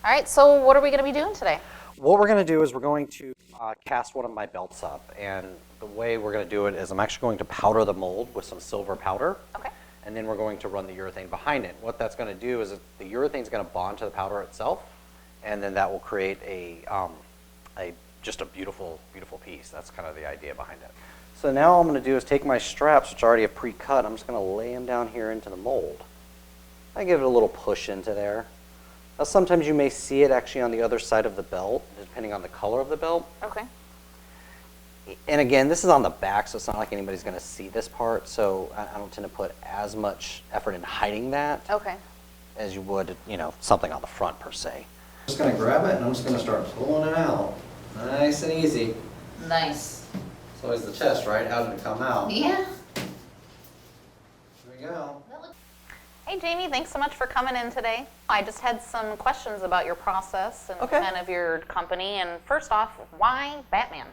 All right, so what are we going to be doing today? What we're going to do is we're going to cast one of my belts up, and the way we're going to do it is I'm actually going to powder the mold with some silver powder. Okay. And then we're going to run the urethane behind it. What that's going to do is the urethane is going to bond to the powder itself, and then that will create just a beautiful, beautiful piece. That's kind of the idea behind it. So now all I'm going to do is take my straps, which I already have pre-cut. I'm just going to lay them down here into the mold. I give it a little push into there. Now sometimes you may see it actually on the other side of the belt, depending on the color of the belt. Okay. And again, this is on the back, so it's not like anybody's going to see this part, so I don't tend to put as much effort in hiding that as you would, something on the front per se. I'm just going to grab it and I'm just going to start pulling it out. Nice and easy. Nice. It's always the test, right? How did it come out? Yeah. There we go. Hey Jamie, thanks so much for coming in today. I just had some questions about your process and kind of your company. And first off, why Batman?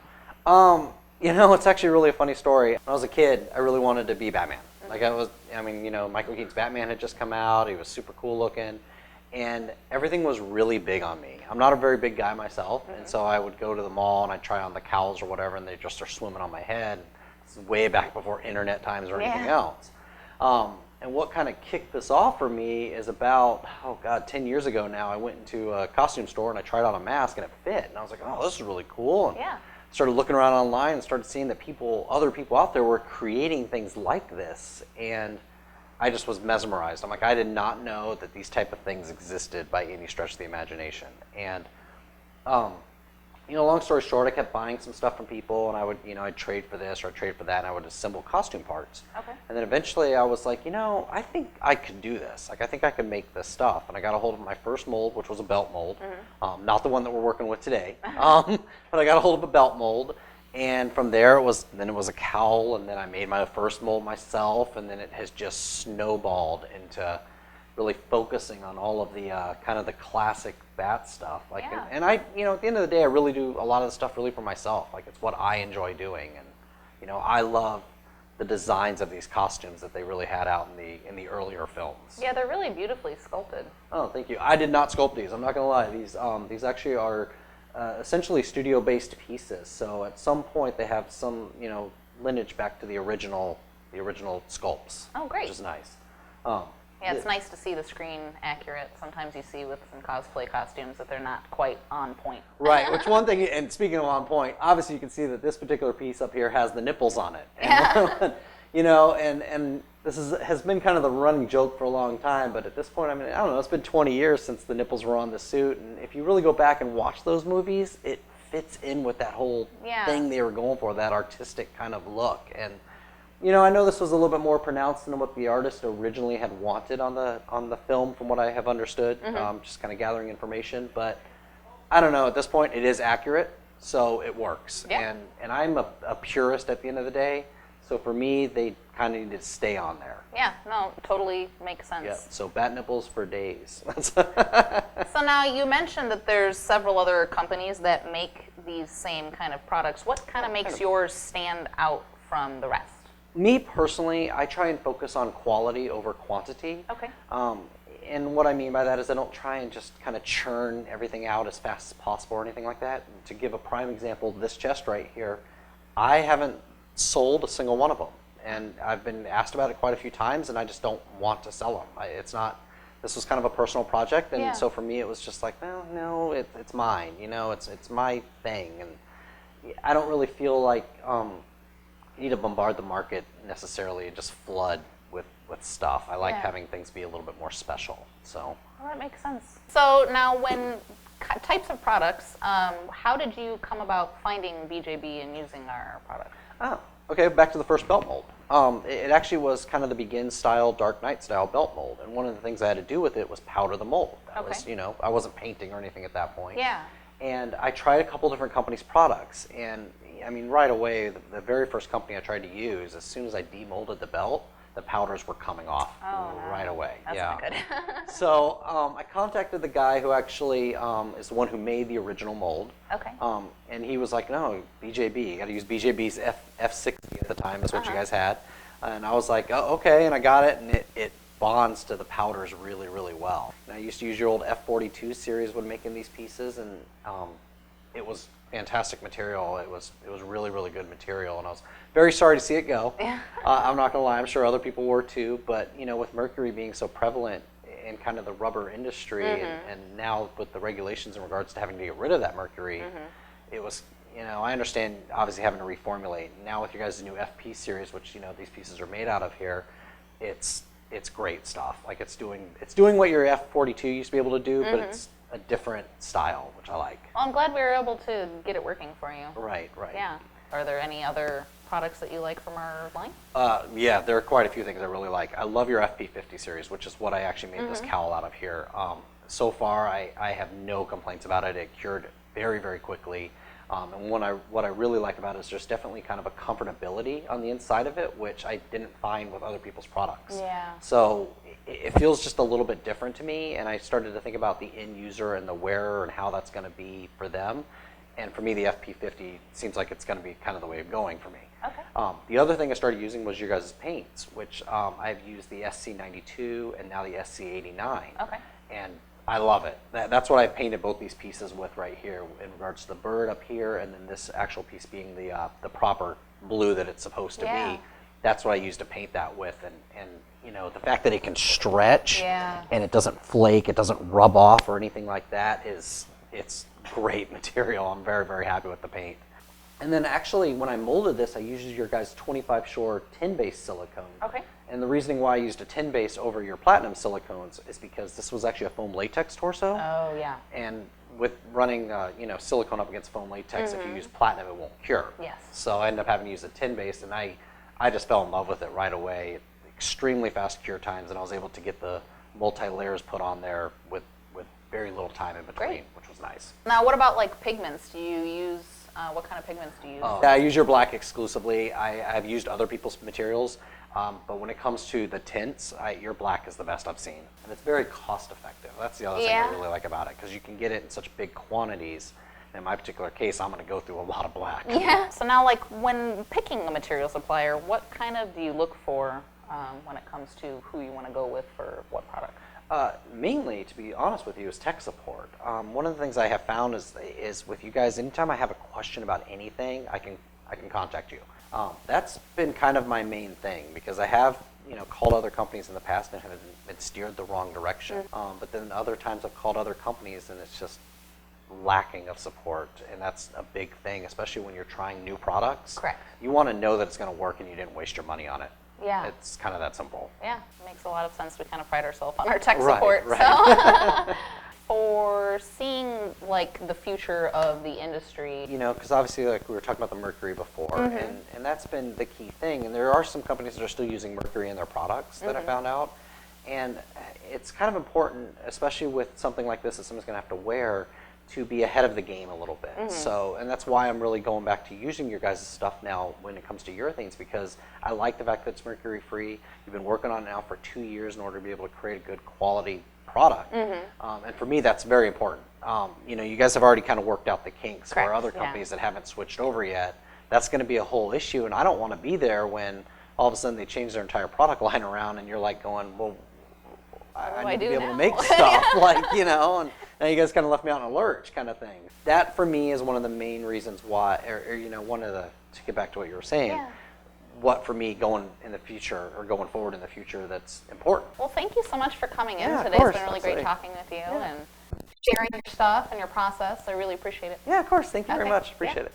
It's actually really a funny story. When I was a kid, I really wanted to be Batman. Like Michael Keaton's Batman had just come out. He was super cool looking. And everything was really big on me. I'm not a very big guy myself, and so I would go to the mall and I'd try on the cowls or whatever, and they just are swimming on my head. This is way back before internet times or anything else. And what kind of kicked this off for me is about, 10 years ago now, I went into a costume store and I tried on a mask and it fit. And I was like, oh, this is really cool. And started looking around online and started seeing that other people out there were creating things like this. And I just was mesmerized. I'm like, I did not know that these type of things existed by any stretch of the imagination. And, long story short, I kept buying some stuff from people, and I would, I'd trade for this or I'd trade for that, and I would assemble costume parts. Okay. And then eventually I was like, I think I could do this. Like, I think I could make this stuff. And I got a hold of my first mold, which was a belt mold. Not the one that we're working with today. But I got a hold of a belt mold. And from there, it was a cowl, and then I made my first mold myself, and then it has just snowballed into really focusing on all of the kind of the classic bat stuff. And I, at the end of the day, I really do a lot of the stuff really for myself. Like, it's what I enjoy doing, and I love the designs of these costumes that they really had out in the earlier films. Yeah, they're really beautifully sculpted. Oh, thank you. I did not sculpt these. I'm not gonna lie. These actually are essentially studio-based pieces. So at some point they have some, lineage back to the original sculpts. Oh, great. Which is nice. Yeah, it's nice to see the screen accurate. Sometimes you see with some cosplay costumes that they're not quite on point. Right, which one thing, and speaking of on point, obviously you can see that this particular piece up here has the nipples on it. And, and this has been kind of the running joke for a long time, but at this point, I don't know, it's been 20 years since the nipples were on the suit, and if you really go back and watch those movies, it fits in with that whole thing they were going for, that artistic kind of look. And I know this was a little bit more pronounced than what the artist originally had wanted on the film, from what I have understood. Just kind of gathering information, but I don't know. At this point, it is accurate, so it works. Yeah. And I'm a purist at the end of the day, so for me, they kind of need to stay on there. Yeah, no, totally makes sense. Yeah. So bat nipples for days. So now you mentioned that there's several other companies that make these same kind of products. What kind of makes yours stand out from the rest? Me personally, I try and focus on quality over quantity. Okay. And what I mean by that is I don't try and just kind of churn everything out as fast as possible or anything like that. To give a prime example, this chest right here, I haven't sold a single one of them. And I've been asked about it quite a few times, and I just don't want to sell them. This was kind of a personal project, and so for me it was just like, no, it's mine. It's my thing. And I don't really feel like you need to bombard the market necessarily and just flood with stuff. I like having things be a little bit more special. So. Well, that makes sense. So now, when types of products, how did you come about finding BJB and using our product? Oh, okay. Back to the first belt mold. It actually was kind of the Begin style, Dark Knight style belt mold, and one of the things I had to do with it was powder the mold. That was, I wasn't painting or anything at that point. Yeah. And I tried a couple different companies' products, and right away, the very first company I tried to use, as soon as I demolded the belt, the powders were coming off right away. That's not good. So I contacted the guy who actually is the one who made the original mold. Okay. And he was like, no, BJB. You got to use BJB's F60 at the time. That's what you guys had. And I was like, oh, okay. And I got it, and it bonds to the powders really, really well. And I used to use your old F42 series when making these pieces, and it was fantastic material. It was really, really good material, and I was very sorry to see it go. Yeah. I'm not gonna lie, I'm sure other people were too, but you know, with mercury being so prevalent in kind of the rubber industry, and now with the regulations in regards to having to get rid of that mercury, it was, you know, I understand obviously having to reformulate. Now with your guys' new FP series, which, you know, these pieces are made out of here, it's great stuff. Like it's doing what your F42 used to be able to do, but it's a different style, which I like. Well, I'm glad we were able to get it working for you. Right. Yeah. Are there any other products that you like from our line? Yeah, there are quite a few things I really like. I love your FP50 series, which is what I actually made this cowl out of here. So far, I have no complaints about it. It cured very, very quickly. And what I really like about it is there's definitely kind of a comfortability on the inside of it, which I didn't find with other people's products. Yeah. So it feels just a little bit different to me, and I started to think about the end user and the wearer and how that's going to be for them. And for me, the FP50 seems like it's going to be kind of the way of going for me. Okay. The other thing I started using was your guys' paints, which I've used the SC92 and now the SC89. Okay. And I love it. That's what I painted both these pieces with right here in regards to the bird up here, and then this actual piece being the proper blue that it's supposed to be. That's what I used to paint that with, and you know, the fact that it can stretch and it doesn't flake, it doesn't rub off or anything like that it's great material. I'm very, very happy with the paint. And then actually when I molded this, I used your guys' 25 Shore tin base silicone. Okay. And the reasoning why I used a tin base over your platinum silicones is because this was actually a foam latex torso. Oh, yeah. And with running you know, silicone up against foam latex, if you use platinum, it won't cure. Yes. So I ended up having to use a tin base, and I just fell in love with it right away. Extremely fast cure times, and I was able to get the multi-layers put on there with very little time in between, which was nice. Now, what about like pigments? Do you use, what kind of pigments do you use? Yeah, I use your black exclusively. I've used other people's materials, but when it comes to the tints, your black is the best I've seen. And it's very cost effective. That's the other thing I really like about it, because you can get it in such big quantities. In my particular case, I'm going to go through a lot of black. Yeah. So now, like, when picking a material supplier, what kind of do you look for when it comes to who you want to go with for what product? Mainly, to be honest with you, is tech support. One of the things I have found is with you guys, anytime I have a question about anything, I can contact you. That's been kind of my main thing, because I have, you know, called other companies in the past and have been steered the wrong direction. But then other times I've called other companies and it's just lacking of support, and that's a big thing, especially when you're trying new products. Correct. You want to know that it's going to work and you didn't waste your money on it. Yeah. It's kind of that simple. Yeah, makes a lot of sense. We kind of pride ourselves on our tech Right, support. right. So, for seeing like the future of the industry, You know, because obviously, like we were talking about the mercury before, and that's been the key thing. And there are some companies that are still using mercury in their products that I found out. And it's kind of important, especially with something like this that someone's going to have to wear, to be ahead of the game a little bit. So, and that's why I'm really going back to using your guys' stuff now when it comes to urethanes, because I like the fact that it's mercury free. You've been working on it now for 2 years in order to be able to create a good quality product. And for me, that's very important. You know, you guys have already kind of worked out the kinks. Correct, For other companies that haven't switched over yet, that's going to be a whole issue, and I don't want to be there when all of a sudden they change their entire product line around and you're like going, well, I need to be able to make stuff, like, you know, and now you guys kind of left me out in a lurch kind of thing. That for me is one of the main reasons why, or you know, to get back to what you were saying, what for me going in the future or going forward in the future that's important. well, thank you so much for coming in Yeah, of today. course, It's been really great absolutely. talking with you and sharing your stuff and your process. I really appreciate it. Yeah, of course. Thank you very Okay, much. yeah. Appreciate it.